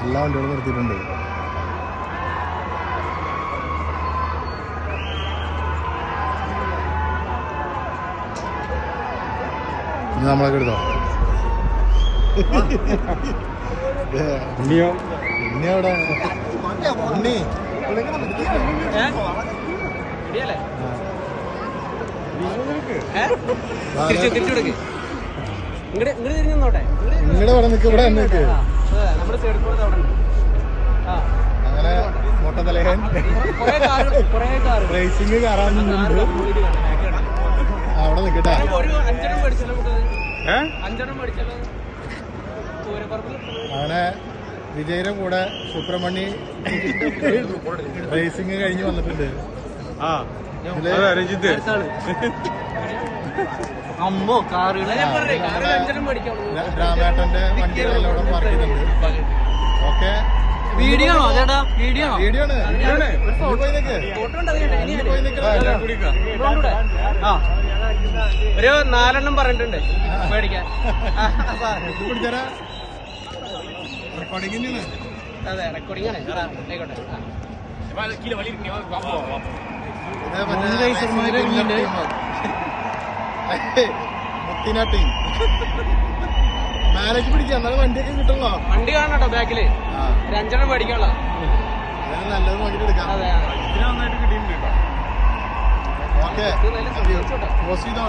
എല്ലാ വണ്ടികളും നിർത്തിയിട്ടുണ്ട്. ഇനി നമ്മളൊക്കെ എടുത്തോ. ഉണ്ണിയോ? ഉണ്ണി അവിടെ ഉണ്ണി നിങ്ങളുടെ ഇവിടെ നിൽക്ക്, ഇവിടെ നിൽക്ക്. അങ്ങനെ മൊട്ടത്തലയൻ റേസിംഗ് കയറാനുണ്ട്. അവിടെ നിൽക്കട്ടെ. അങ്ങനെ വിജയുടെ കൂടെ സുബ്രഹ്മണി റേസിംഗ് കഴിഞ്ഞ് വന്നിട്ടുണ്ട്. രാമേട്ടന്റെ വണ്ടികളെല്ലാം പാർക്ക് ചെയ്തിട്ടുണ്ട്. ഓക്കെ, വീഡിയോ ആണോ ചേട്ടാ? വീഡിയോ വീഡിയോ ആണ്. ഒരു 4 പറഞ്ഞിട്ടുണ്ട് മേടിക്കാൻ. റെക്കോർഡിംഗ് അതെ, റെക്കോർഡിംഗ് ആണ്. ആയിക്കോട്ടെ. മുത്തിനാട്ടി മാരേജ് പിടിക്കാം. എന്നാലും വണ്ടിയൊക്കെ കിട്ടുള്ളോ? വണ്ടി കാണട്ടോ ബാക്കില്. 5 മേടിക്കാനുള്ള നല്ലത് നോക്കിട്ട് എടുക്കാം. അതെ, നന്നായിട്ട് കിട്ടിയിട്ടുണ്ട്. ഓക്കെ, പോസ്റ്റ് ചെയ്തോ.